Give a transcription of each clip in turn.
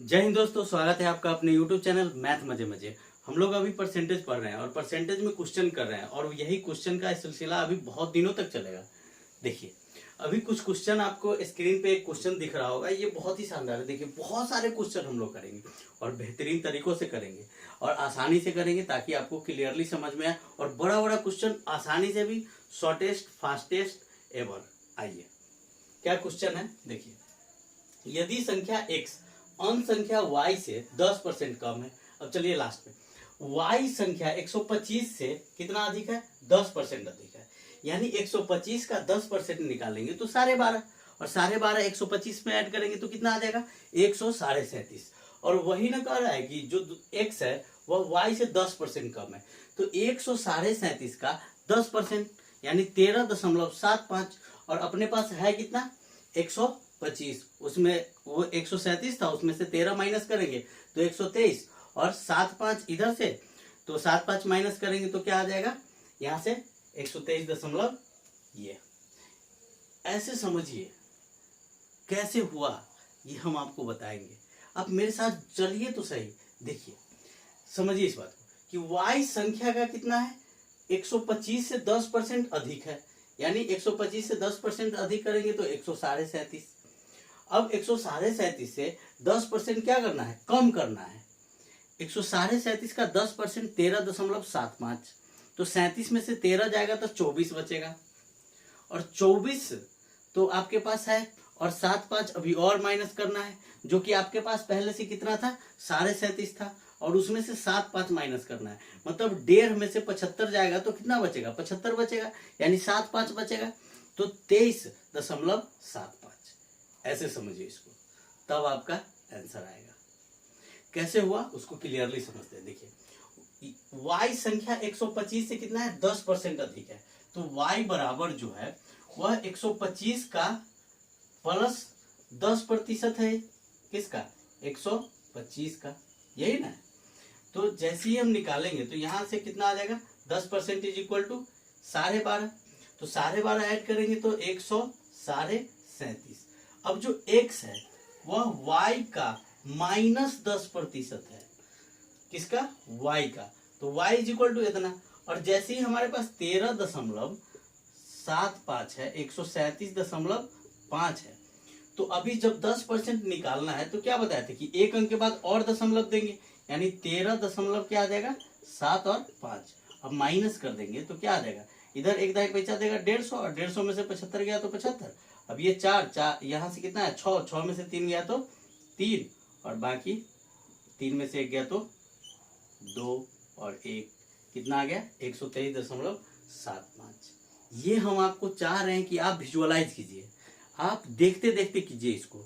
जय हिंद दोस्तों, स्वागत है आपका अपने YouTube चैनल मैथ मजे मजे। हम लोग अभी परसेंटेज पढ़ रहे हैं और परसेंटेज में क्वेश्चन कर रहे हैं और यही क्वेश्चन का सिलसिला अभी बहुत दिनों तक चलेगा। देखिए, अभी कुछ क्वेश्चन आपको स्क्रीन पे एक क्वेश्चन दिख रहा होगा, ये बहुत ही शानदार है। देखिए, बहुत सारे क्वेश्चन हम लोग करेंगे और बेहतरीन तरीकों से करेंगे और आसानी से करेंगे ताकि आपको क्लियरली समझ में आए और बड़ा बड़ा क्वेश्चन आसानी से भी, शॉर्टेस्ट फास्टेस्ट एवर। आइए, क्या क्वेश्चन है देखिए। यदि संख्या x अंश संख्या y से 10% कम है। अब चलिए लास्ट में, y संख्या 125 से कितना अधिक है? 10% अधिक है। यानी 125 का 10% निकालेंगे तो 12.5, और 12.5 125 में ऐड करेंगे तो कितना आ जाएगा? 137। और वही ना कह रहा है कि जो x है वह y से 10% कम है, तो 137 का 10% यानी 13.75, और अपने पास है कितना? 125। उसमें वो 137 था, उसमें से 13 माइनस करेंगे तो 123, और 7.5 इधर से, तो 7.5 माइनस करेंगे तो क्या आ जाएगा? यहां से 123 दशमलव। ये ऐसे समझिए कैसे हुआ, ये हम आपको बताएंगे। आप मेरे साथ चलिए तो सही। देखिए, समझिए इस बात को कि y संख्या का कितना है? 125 से 10% अधिक है, यानी 125 से 10% अधिक करेंगे तो 137। अब 137 से 10% क्या करना है? कम करना है। 137 का 10% 13.75, तो 37 में से 13 जाएगा तो 24 बचेगा, और 24 तो आपके पास है, और 7.5 अभी और माइनस करना है, जो कि आपके पास पहले से कितना था? 37.5 था, और उसमें से 7.5 माइनस करना है, मतलब 1.5 में से 75 जाएगा तो कितना बचेगा? 75 बचेगा, यानी 7.5 बचेगा, तो 23.75। ऐसे समझिए इसको, तब आपका आंसर आएगा। कैसे हुआ उसको क्लियरली समझते हैं। देखिए, y संख्या 125 से कितना है? 10% अधिक है, तो y बराबर जो है वह 125 का प्लस 10% है। किसका? 125 का, यही ना। तो जैसे ही हम निकालेंगे तो यहां से कितना आ जाएगा? 10% इज इक्वल टू 12.5, तो 12.5 ऐड करेंगे तो 137। अब जो x है वह y का -10% है। किसका? y का। तो y इज इक्वल टू इतना, और जैसे ही हमारे पास 13.75 है, 137.5 है, तो अभी जब 10% निकालना है तो क्या बताए थे कि एक अंक के बाद और दशमलव देंगे, यानी 13 दशमलव क्या आ जाएगा? 7 और 5। अब माइनस कर देंगे तो क्या आ जाएगा? इधर एक दाएं बचा देगा 150, और 150 में से 75 गया तो 75। अब ये 4 यहां से कितना है? 6 में से 3 गया तो 3, और बाकी 3 में से 1 गया तो 2, और 1 कितना आ गया? 123.75। ये हम आपको चाह रहे हैं कि आप विजुअलाइज कीजिए, आप देखते देखते कीजिए इसको,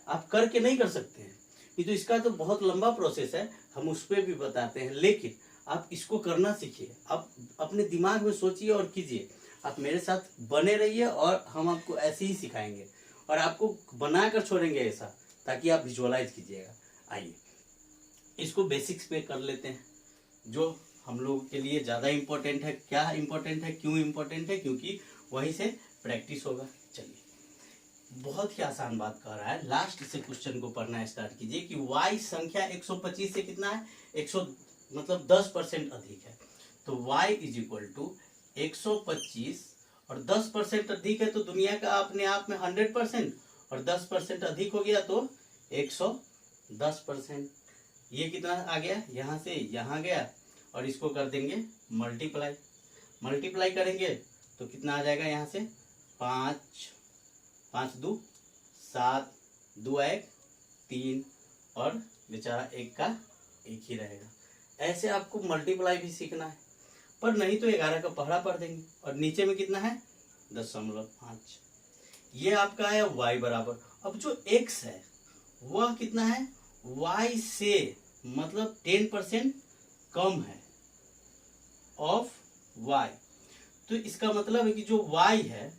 आप करके नहीं कर सकते हैं। ये तो इसका तो बहुत लंबा प्रोसेस है, हम उस पर भी बताते हैं, लेकिन आप इसको करना सीखिए। आप अपने दिमाग में सोचिए और कीजिए। आप मेरे साथ बने रहिए और हम आपको ऐसे ही सिखाएंगे और आपको बनाकर छोड़ेंगे ऐसा, ताकि आप विजुअलाइज कीजिएगा। आइए इसको बेसिक्स पे कर लेते हैं, जो हम लोगों के लिए ज्यादा इंपॉर्टेंट है। क्या इंपॉर्टेंट है? क्यों इंपॉर्टेंट है? क्योंकि वहीं से प्रैक्टिस होगा। चलिए, बहुत ही आसान बात कह रहा है, लास्ट से क्वेश्चन को पढ़ना स्टार्ट कीजिए कि y संख्या 125 से कितना है? 100 मतलब 10% अधिक है, तो y इज इक्वल टू 125, और 10% अधिक है तो दुनिया का अपने आप में 100%, और 10% अधिक हो गया तो 110%। ये कितना आ गया? यहां से यहां गया, और इसको कर देंगे मल्टीप्लाई। मल्टीप्लाई करेंगे तो कितना आ जाएगा? यहाँ से 5 2 7, 2 1 3, और बेचारा एक का एक ही रहेगा। ऐसे आपको मल्टीप्लाई भी सीखना है, पर नहीं तो 11 का पहला पढ़ देंगे, और नीचे में कितना है? 0.5। ये आपका है y बराबर। अब जो x है वह कितना है? y से मतलब 10% कम है ऑफ y, तो इसका मतलब है कि जो y है,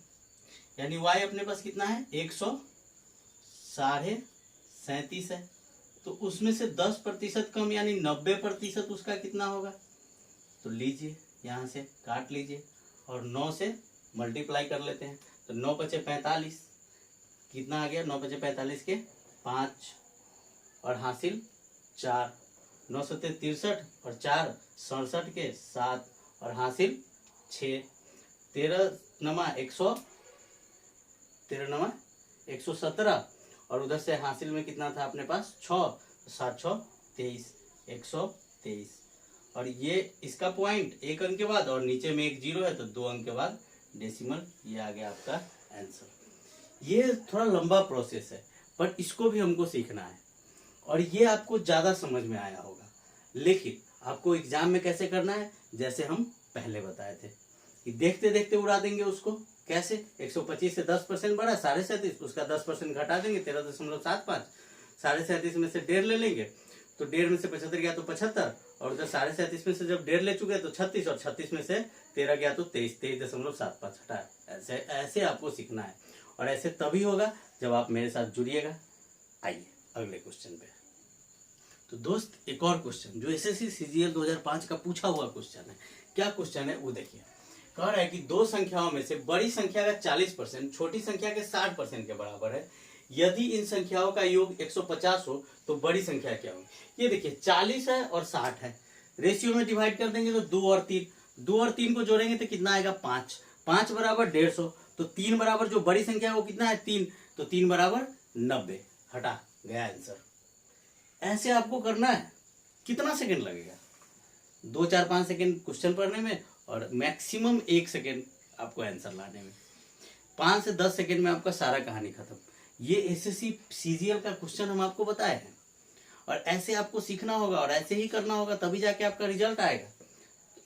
यानी y अपने पास कितना है? 137 है, तो उसमें से 10% कम यानी 90% उसका कितना होगा? तो लीजिए, यहां से काट लीजिए और 9 से मल्टीप्लाई कर लेते हैं, तो 9 × 5 = 45। कितना आ गया? 9 × 45 के 5, और हासिल 4, 9 सत्ते 63 और 4 67 के 7 और हासिल 6, 13 नमा 100, 13 नमा 117 और उधर से हासिल में कितना था अपने पास 6, 7 6 23, 123 और ये इसका पॉइंट 1 अंक के बाद और नीचे में एक 0 है तो 2 अंक के बाद डेसिमल। ये आ गया आपका आंसर। ये थोड़ा लंबा प्रोसेस है पर इसको भी हमको सीखना है और ये आपको ज़्यादा समझ में आया होगा। लेकिन आपको एग्जाम में कैसे करना है, जैसे हम पहले बताए थे कि देखते देखते उड़ा देंगे उसको। कैसे? 125 से 10% बढ़ा 37.5, उसका 10% घटा देंगे 13.75, 37.5 में से 1.5 ले लेंगे तो 1.5 में से 75 गया तो 75 और उधर 37.5 में से जब 1.5 ले चुके तो 36 और 36 में से 13 गया तो 23.75 हटा। ऐसे ऐसे आपको सीखना है और ऐसे तभी होगा जब आप मेरे साथ जुड़िएगा। आइए अगले क्वेश्चन पे। तो दोस्त एक और क्वेश्चन जो एसएससी सीजीएल 2005 का पूछा हुआ क्वेश्चन है। क्या क्वेश्चन है वो देखिए। कह रहा है कि दो संख्याओं में से बड़ी संख्या का 40% छोटी संख्या के 60% के बराबर है। यदि इन संख्याओं का योग 150 हो तो बड़ी संख्या क्या होगी। ये देखिए 40 है और 60 है, रेशियो में डिवाइड कर देंगे तो 2 और 3, 2 और 3 को जोड़ेंगे तो कितना आएगा 5, 5 बराबर 150 तो 3 बराबर जो बड़ी संख्या है वो कितना है 3, तो 3 बराबर 90। हटा गया आंसर। ऐसे आपको करना है। कितना सेकंड लगेगा? 2 4 5 सेकंड क्वेश्चन पढ़ने में और मैक्सिमम 1 सेकंड आपको आंसर लाने में। 5 से 10 सेकंड में आपका सारा कहानी खत्म। ये एसएससी सीजीएल का क्वेश्चन हम आपको बताए हैं और ऐसे आपको सीखना होगा और ऐसे ही करना होगा तभी जाके आपका रिजल्ट आएगा।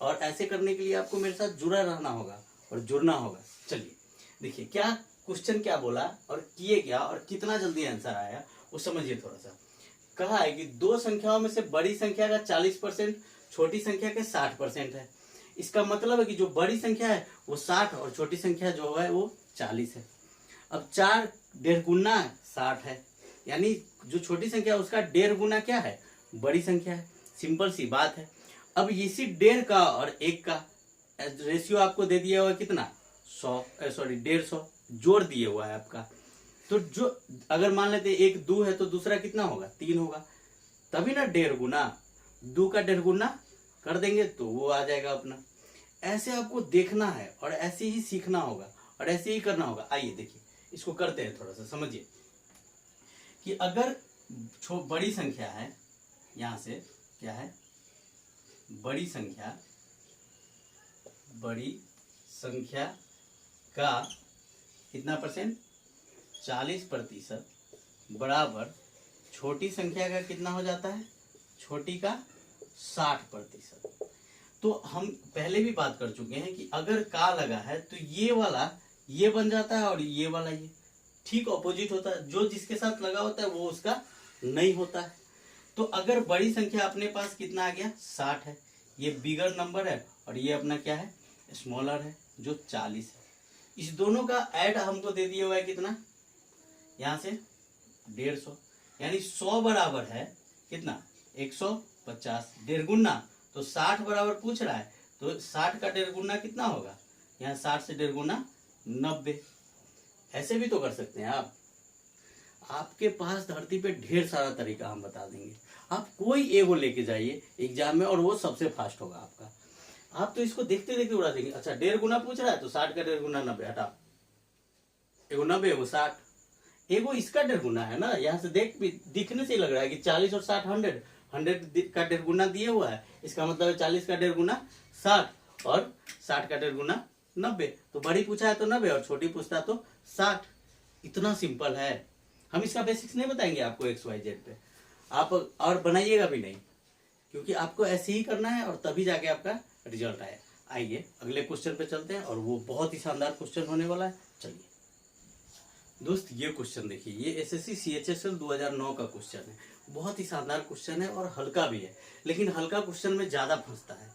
और ऐसे करने के लिए आपको मेरे साथ जुड़ा रहना होगा और जुड़ना होगा। चलिए देखिए क्या क्वेश्चन क्या बोला और किए क्या और कितना जल्दी आंसर आया वो समझिए थोड़ा सा। कहा है कि दो संख्याओं में से बड़ी संख्या का 40% छोटी संख्या के 60% है। इसका मतलब है कि जो बड़ी संख्या है वो 60 और छोटी संख्या जो है वो 40 है। अब 4 1.5 गुना 60 है, यानी जो छोटी संख्या है उसका 1.5 गुना क्या है बड़ी संख्या है। सिंपल सी बात है। अब इसी 1.5 का और 1 का रेशियो आपको दे दिया हुआ है कितना 150 जोड़ दिए हुआ है आपका। तो जो अगर मान लेते एक 2 है तो दूसरा कितना होगा 3 होगा, तभी ना 1.5 गुना 2 का 1.5 गुना कर देंगे तो वो आ जाएगा अपना। ऐसे आपको देखना है और ऐसे ही सीखना होगा और ऐसे ही करना होगा। आइए देखिए इसको करते हैं, थोड़ा सा समझिए कि अगर बड़ी संख्या है, यहां से क्या है बड़ी संख्या का कितना परसेंट 40% बराबर छोटी संख्या का कितना हो जाता है छोटी का 60%। तो हम पहले भी बात कर चुके हैं कि अगर का लगा है तो ये वाला ये बन जाता है और ये वाला ये ठीक ऑपोजिट होता है। जो जिसके साथ लगा होता है वो उसका नहीं होता है। तो अगर बड़ी संख्या अपने पास कितना आ गया 60 है, ये बिगर नंबर है और ये अपना क्या है स्मॉलर है जो 40 है। इस दोनों का ऐड हमको दे दिया हुआ है कितना यहां से 150, यानी 100 बराबर है कितना 150 1.5 गुना तो 60 बराबर पूछ रहा है तो 60 का 1.5 गुना कितना होगा यहाँ 60 से 1.5 गुना 90। ऐसे भी तो कर सकते हैं आप। आपके पास धरती पे ढेर सारा तरीका हम बता देंगे। आप कोई एगो लेके जाइए एग्जाम में और वो सबसे फास्ट होगा आपका। आप तो इसको देखते देखते उड़ा देंगे। अच्छा 1.5 गुना पूछ रहा है तो 60 का 1.5 गुना 90 हटा, एगो 90 एगो 60, एगो इसका 1.5 गुना है ना। यहाँ से दिखने से ही लग रहा है कि 40 और 60 100 का 1.5 गुना दिए हुआ है। इसका मतलब है 40 का 1.5 गुना 60 और 60 का 1.5 गुना 90। तो बड़ी पूछा है तो 90 और छोटी पूछता है तो 60। इतना सिंपल है। हम इसका बेसिक्स नहीं बताएंगे आपको XYZ पे, आप और बनाइएगा भी नहीं, क्योंकि आपको ऐसे ही करना है और तभी जाके आपका रिजल्ट आए। आइए अगले क्वेश्चन पे चलते हैं और वो बहुत ही शानदार क्वेश्चन होने वाला है। चलिए दोस्त ये क्वेश्चन देखिए, ये एसएससी CHSL 2009 का क्वेश्चन है। बहुत ही शानदार क्वेश्चन है और हल्का भी है, लेकिन हल्का क्वेश्चन में ज्यादा फंसता है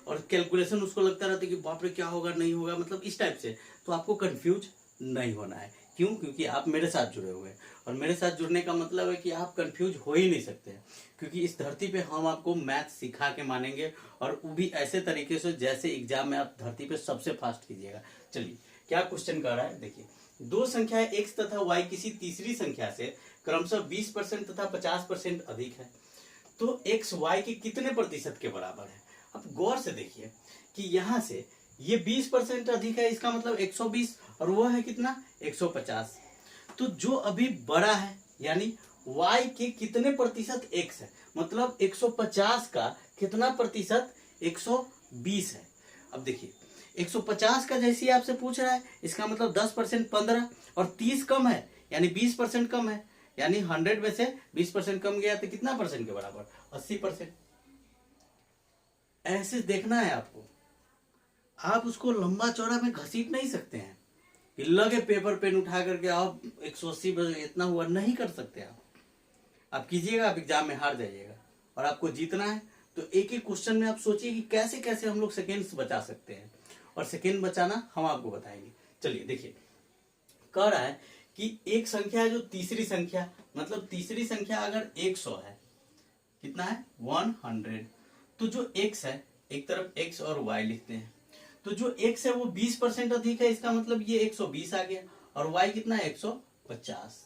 और कैलकुलेशन उसको लगता रहता है कि बाप रे क्या होगा नहीं होगा, मतलब इस टाइप से। तो आपको कंफ्यूज नहीं होना है। क्यों? क्योंकि आप मेरे साथ जुड़े हुए हैं और मेरे साथ जुड़ने का मतलब है कि आप कंफ्यूज हो ही नहीं सकते हैं, क्योंकि इस धरती पे हम आपको मैथ सिखा के मानेंगे और वो भी ऐसे तरीके से जैसे एग्जाम में आप धरती पे सबसे फास्ट कीजिएगा। चलिए क्या क्वेश्चन कर रहा है देखिए। दो संख्याएं x तथा y किसी तीसरी संख्या से क्रमशः 20% तथा 50% अधिक है, तो x y के कितने प्रतिशत के बराबर है। अब गौर से देखिए कि यहाँ से ये 20% अधिक है, इसका मतलब 120, और वो है कितना 150। तो जो अभी बड़ा है यानी y के कितने प्रतिशत x है, मतलब 150 का कितना प्रतिशत 120 है। अब देखिए 150 का जैसे आपसे पूछ रहा है, इसका मतलब 10% 15, और 30 कम है यानी 20% कम है, यानी 100 में से 20% कम गया तो कितना परसेंट के बराबर 80%। ऐसे देखना है आपको, आप उसको लंबा चौड़ा में घसीट नहीं सकते हैं कि लगे पेपर पेन उठा करके आप 180 इतना हुआ, नहीं कर सकते आप कीजिएगा, आप एग्जाम में हार जाइएगा। और आपको जीतना है तो एक एक क्वेश्चन में आप सोचिए कि कैसे कैसे हम लोग सेकेंड्स बचा सकते हैं, और सेकेंड बचाना हम आपको बताएंगे। चलिए देखिए, कह रहा है कि एक संख्या है जो तीसरी संख्या, मतलब तीसरी संख्या अगर 100 है, कितना है 100, तो जो x है, एक तरफ x और y लिखते हैं, तो जो x है वो 20% अधिक है, इसका मतलब ये 120 आ गया, और y कितना है 150।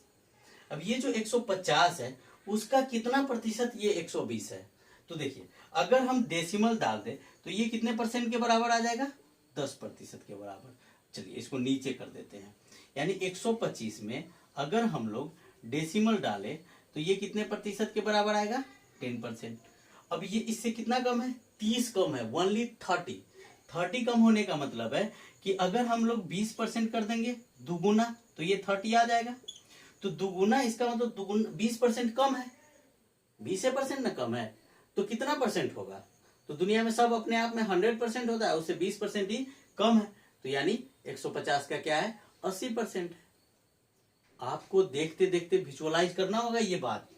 अब ये जो 150 है उसका कितना प्रतिशत ये 120 है, तो देखिए अगर हम डेसिमल डाल दें तो ये कितने परसेंट के बराबर आ जाएगा 10% के बराबर। चलिए इसको नीचे कर देते हैं, यानी 125 में अगर हम लोग डेसिमल डालें तो ये कितने प्रतिशत के बराबर आएगा 10%। अब ये इससे कितना कम है 30 कम है, ओनली 30 कम होने का मतलब है कि अगर हम लोग 20% कर देंगे दुगुना तो ये 30 आ जाएगा, तो दुगुना इसका मतलब दुगुना 20% कम है, 20% ना कम है तो कितना परसेंट होगा। तो दुनिया में सब अपने आप में 100% होता है, उससे 20% ही कम है, तो यानी 150 का क्या है 80% है। आपको देखते देखते विजुअलाइज करना होगा ये बात,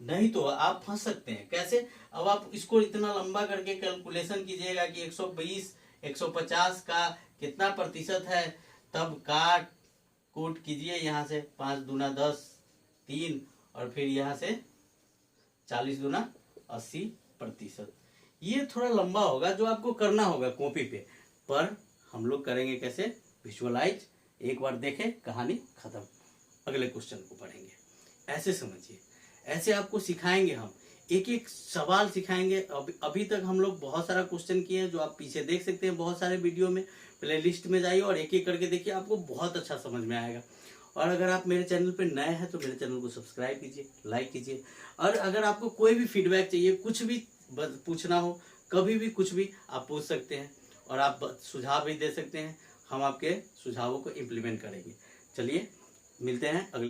नहीं तो आप फंस सकते हैं। कैसे, अब आप इसको इतना लंबा करके कैलकुलेशन कीजिएगा कि 120 150 का कितना प्रतिशत है, तब काट कूट कीजिए, यहाँ से 5 दूना 10 3, और फिर यहाँ से 40 दूना 80%। ये थोड़ा लंबा होगा जो आपको करना होगा कॉपी पे, पर हम लोग करेंगे कैसे विजुअलाइज। एक बार देखें कहानी खत्म, अगले क्वेश्चन को पढ़ेंगे। ऐसे समझिए, ऐसे आपको सिखाएंगे, हम एक एक सवाल सिखाएंगे। अभी तक हम लोग बहुत सारा क्वेश्चन किए हैं जो आप पीछे देख सकते हैं बहुत सारे वीडियो में, प्ले लिस्ट में जाइए और एक एक करके देखिए, आपको बहुत अच्छा समझ में आएगा। और अगर आप मेरे चैनल पे नए हैं तो मेरे चैनल को सब्सक्राइब कीजिए, लाइक कीजिए, और अगर आपको कोई भी फीडबैक चाहिए, कुछ भी पूछना हो, कभी भी कुछ भी आप पूछ सकते हैं, और आप सुझाव भी दे सकते हैं, हम आपके सुझावों को इम्प्लीमेंट करेंगे। चलिए मिलते हैं अगले